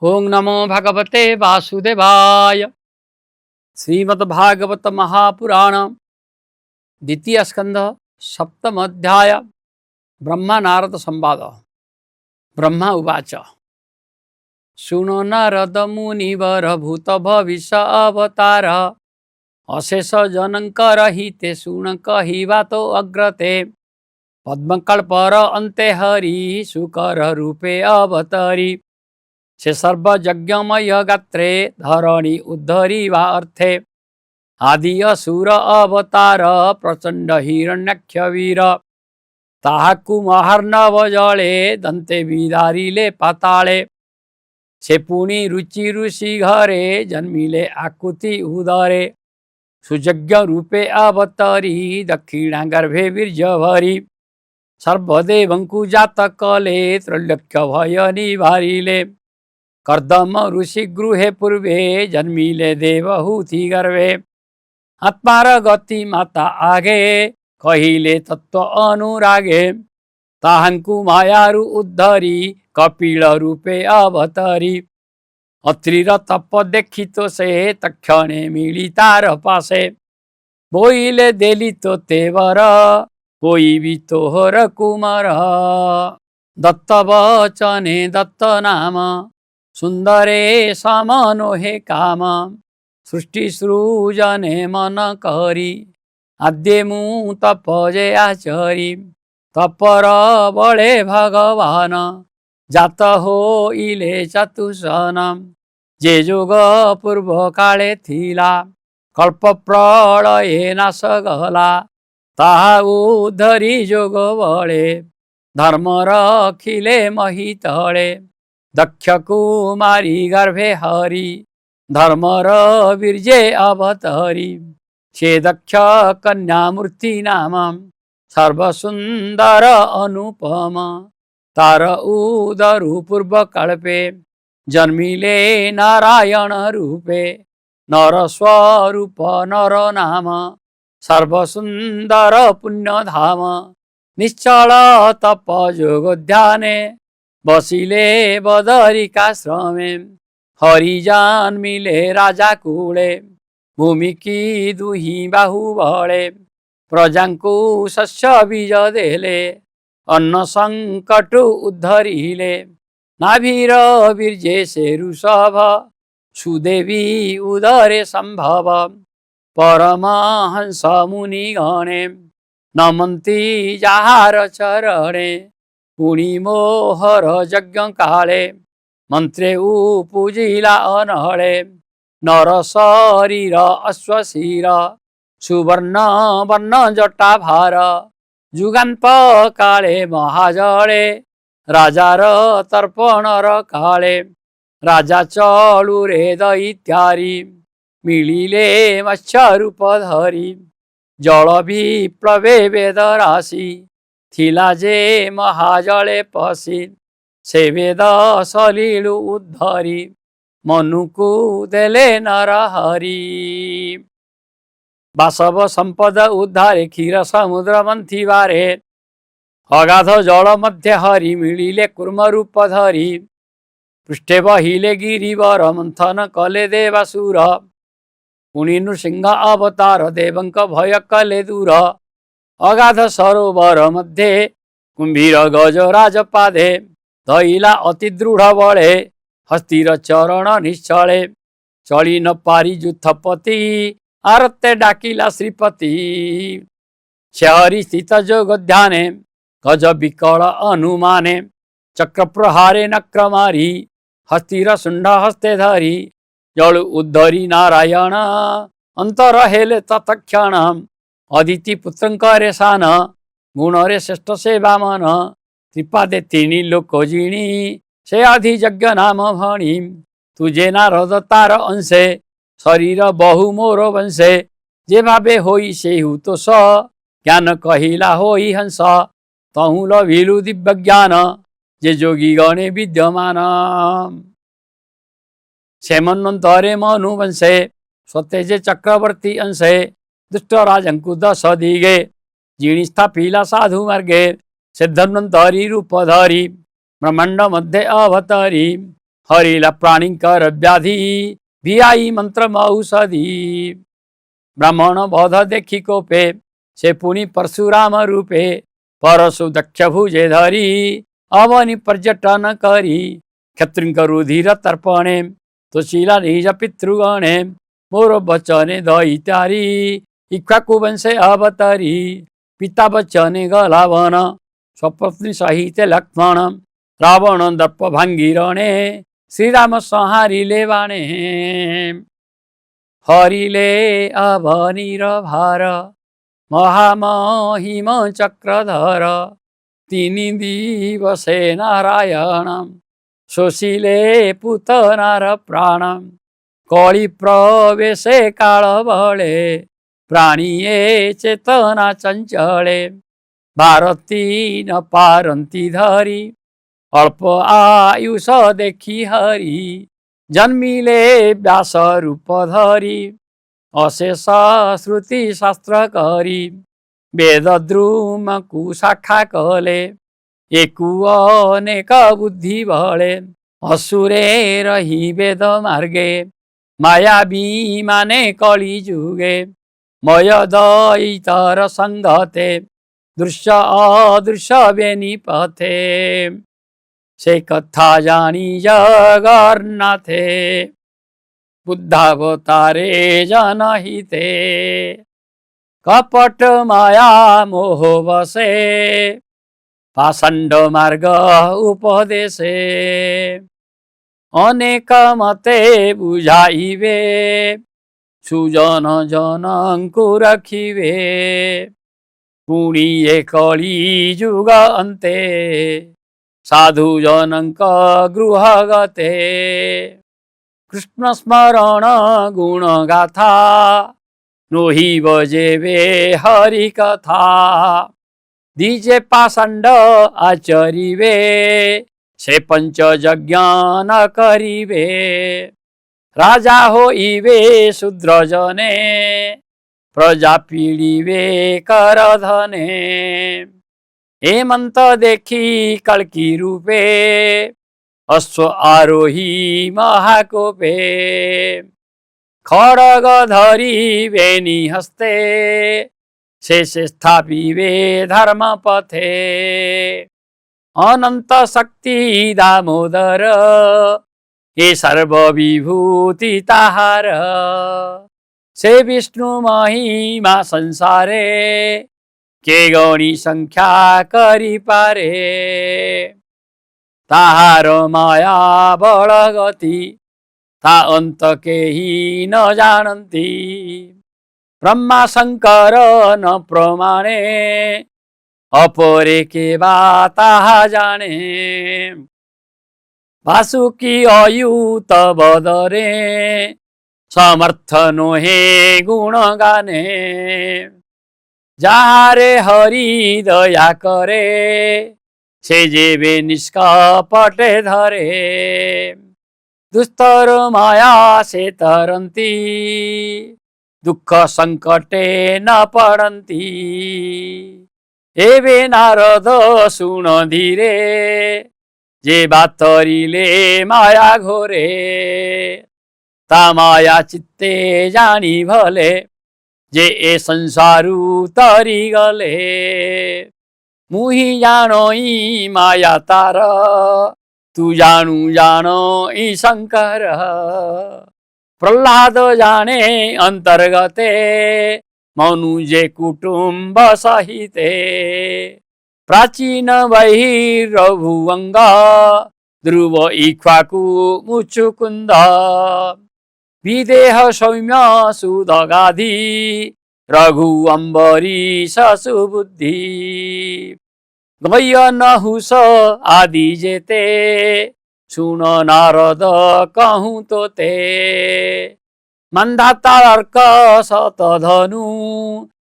ओं नमो भगवते वासुदेवाय। श्रीमद्भागवत महापुराण द्वितीय स्कंध सप्तम अध्याय ब्रह्मा नारद संवाद। ब्रह्मा उवाच शृणु नारद मुनिवर भूत भविष्य अवतार अशेष जनकर हिते शुण कहिबा तो अग्रते पद्मकल्पर अन्ते हरि शुकर रूपे अवतरी से सर्वयज्ञमय गात्रे धरणी उद्धरिवा अर्थे आदि असुर अवतार प्रचंड हिरण्याक्ष वीर ताहाकु महार्णव जले दंते विदारिले पाताले से पुणी रुचि ऋषि घरे जन्मिले आकुति उदरे सुयज्ञ रूपे अवतरी दक्षिणा गर्भे वीर्य भरी सर्वदेवंकु जात कले त्रैलोक्य भय निवारिले कर्दम ऋषि गृहे पूर्वे जन्मिले देवहूति गर्भे आत्मार गति माता आगे कहिले तत्व अनुरागे ताहांकु मायारु उद्धरी कपिल रूपे अवतरी अत्रिर तप देखितो से तक्षणे मिली तार पासे बोइले देली तो तेवर कोई भी तोहर कुमार दत्त वचने दत्त नाम सुंदरे समनो हे काम सृष्टि सृजने मन करी आद्य मु तपजे आचरी तपर बळे भगवान जात हो इले चतुसन जे जोग पूर्व काले थिला कल्प प्रलये नाश गला ताहा उद्धरी जोग बळे धर्म रखिले महितळे दक्ष कुमारी गर्भे हरि धर्मर वीर्ये अवतरी से दक्ष कन्या मूर्ति नाम सर्वसुंदर अनुपम तार उदरु पूर्व कल्पे जन्मिले नारायण रूपे नर स्वरूप नर नाम सर्वसुंदर पुण्य धाम निश्चल तप योग ध्याने बसिले बदरिकाश्रमे हरिजान मिले राजा कूले भूमि की दुही बाहु बळे प्रजांकु शस्य बीज देले अन्न संकट उद्धरिले नाभीर वीर्ये से ऋषभ सुदेवी उदरे संभव परमहंस मुनि गणे नमन्ति जाहार चरणे पुणी मोहर यज्ञ काले मंत्रे पूजिला अनहळे नर शरीर अश्वशीर सुवर्ण वर्ण जटा भार जुगान्प काले महाजळे राजार तर्पणर काले राजा चलुरे दैत्यारी मिलिले मत्स्य रूप धरी जल विप्लवे वेद राशि थिला जे महाजळे पशी से वेद सलीलु उद्धरी मनुकु देले नर हरि बासव संपद उद्धारे क्षीर समुद्र मंथिवारे अगाध जल मध्य हरि मिलिले कूर्म रूप धरी पृष्ठे बहिले गिरिवर मंथन कले देवासुर पुणी नृसिंह अवतार देवंक भय कले दूर अगाध सरोवर मध्ये कुंभीर गजराज पादे धइला अति दृढ़ बळे हस्तिर चरण निश्चले चली न पारी जुथपति आरते डाकिला श्रीपति शहरी स्थित जोग ध्याने गज विकल अनुमाने चक्र प्रहारे नक्र मारी हस्तिर शुंड हस्ते धरी जल उद्धरी नारायण अंतर हेले तत्क्षण अदिति पुत्रंकरे सान गुणरे श्रेष्ठ से वामन त्रिपादे तीनी लोक जिणी से अधि यज्ञ नाम भणी तुझे नारद तार अंशे शरीर बहु मोर वंशे जे भावे होई से तो स ज्ञान कहिला होई हंस तहु लभिलु दिव्य ज्ञान जे जोगी गणे विद्यमान से मन्वंतरे मनु वंशे स्वतेजे चक्रवर्ती अंशे दुष्ट राजंकु दश दिगे जिणी स्थापिला साधु मार्गे से धन्वंतरी रूप धरी ब्रह्मांड मध्ये अवतरी हरिला प्राणीकर व्याधि भिआई मंत्र औषधि। ब्राह्मण बध देखी कोपे से पुनि परशुराम रूपे परशु दक्ष भुजे धरी अवनि पर्यटन करी। क्षत्रिय रुधिर तर्पणे तुशिला निज पितृगणे मोर बचने दैत्यारी इक्ष्वाकु वंशे अवतरी। पिता बचने गला वन स्वपत्नी सहित लक्ष्मण रावण दर्प भांगी रणे श्रीराम संहारिले बाणे। हरिले अवनीर भार महामहिम चक्रधर तीनि दिवसे नारायण शोषिले पूतनार प्राण। कଳି प्रवेशे काल बळे प्राणिये चेतना चंचले। भारती न पारंती धरी अल्प आयुष देखी हरि। जन्मिले व्यास रूप धरी अशेष श्रुति शास्त्र करी। वेद द्रुम कु शाखा कले एकु अनेक बुद्धि बळे। असुरे रही वेद मार्गे माया विमाने कଳି जुगे। मय दैतर संगते दृश्य अदृश्य बेनिपथे। से कथा जानी जगन्नाथे बुद्धावतारे जनहिते। कपट माया मोह वसे पाषंड मार्ग उपदेशे। अनेक मते बुझाइबे सुजन जनंकु रखिबे। पुणिये कଳି जुग अन्ते साधु जनंक गृह गते। कृष्ण स्मरण गुण गाथा नोहि बजेबे हरि कथा। दीजे पाषंड आचरिबे से पंच यज्ञ न करिबे। राजा होइबे शूद्र जने प्रजा पीड़िबे कर धने। हेमंत देखी कल्की रूपे अश्व आरोही महाकोपे। खड़ग धरी वेणी हस्ते शेषे स्थापिबे धर्म पथे। अनंत शक्ति दामोदर ये सर्व विभूति ताहार। से विष्णु महिमा संसारे के गणी संख्या करी पारे। ताहार माया बल गति ता अंत केही न जानती। ब्रह्मा शंकर न प्रमाणे अपरे के बाता जाने। वासुकी अयुत बदरे समर्थ नोहे गुण गाने। जाहारे हरि दया करे से जेबे निष्कपटे धरे। दुस्तर माया से तरंती दुख संकटे न पड़ंती। एबे नारद सुन धीरे जे बातरिले माया घोरे। ता माया चित्ते जानी भले जे ए संसारू तरी गले। मुही जानोई माया तार तू जानू जानो ई शंकर। प्रह्लाद जाने अंतर्गते मनुजे कुटुंब सहिते। प्राचीन बहिर्भुवंग ध्रुव इक्ष्वाकु मुचुकुंद। विदेह सौम्य सुदगाधि रघु अम्बरीश सुबुद्धि। गय नहुष आदि जेते सुन नारद कहूँ तोते। मंदाता अर्क शतधनु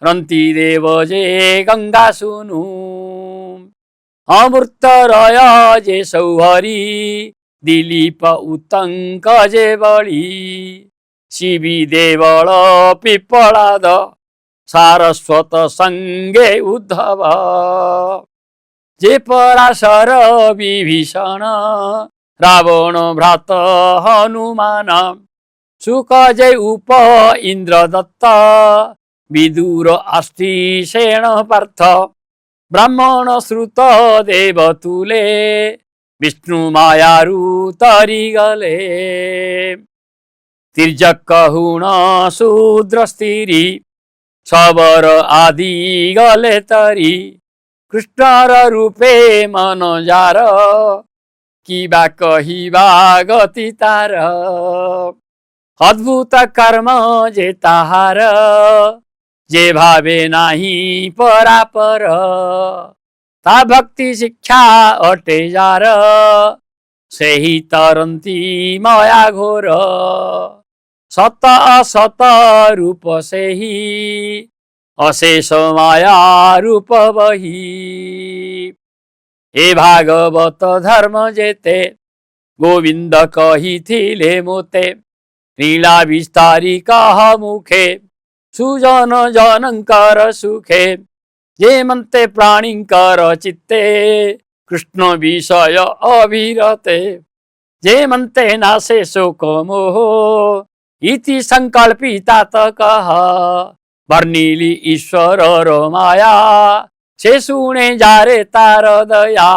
रंती देव जे गंगा सुनु। अमृत रय जे सौहरी दिलीप उत्तंक जे बळी। शिवी देवल पिपलाद सारस्वत संगे उद्धव। जे पराशर विभीषण रावण भ्रात हनुमान सुख जय उप इंद्र दत्त विदुर अस्ति सेन पार्थ ब्राह्मण श्रुत देवतुले विष्णु मायारू तरी गले तिर्जक हुण शूद्र स्त्री शबर आदि गले तरी कृष्णर रूपे मन जार किबा कहिबा गति तार अद्भुत कर्म जे ताहार जे भावे नाही परापर ता भक्ति शिक्षा अटे जार सेही तरंती माया घोर सत असत रूप सेही अशेष माया रूप बही ए भागवत धर्म जेते गोविंद कहिथिले मोते लीला विस्तारी कह मुखे सुजन जनंकर सुखे जे मनते प्राणींकर चित्ते कृष्ण विषय अभिरते जे मनते नासे शोक मोह इति संकल्पिता कह वर्णिली ईश्वर माया से सुने जारे तार दया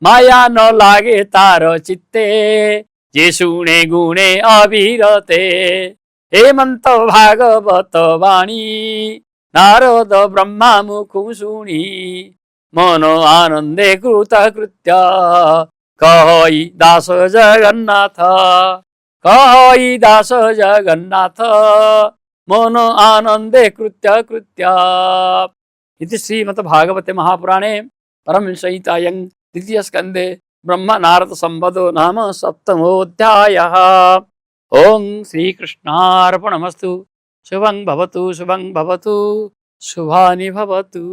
माया न लागे तार चित्ते जे सुने गुणे अभिरते हेमंत भागवत वाणी नारद ब्रह्मा मुखु शुणी मन आनंदे कृत कृत्य कहई दास जगन्नाथ कहई दास जगन्नाथ मन आनंदे कृत्य कृत्य इति श्रीमद्भागवते महापुराणे परमहंससंहितायां द्वितीय स्कंदे ब्रह्म नारद संवादो नाम सप्तमोऽध्यायः। ओं श्रीकृष्णार्पणमस्तु। शुभं भवतु शुभानि भवतु।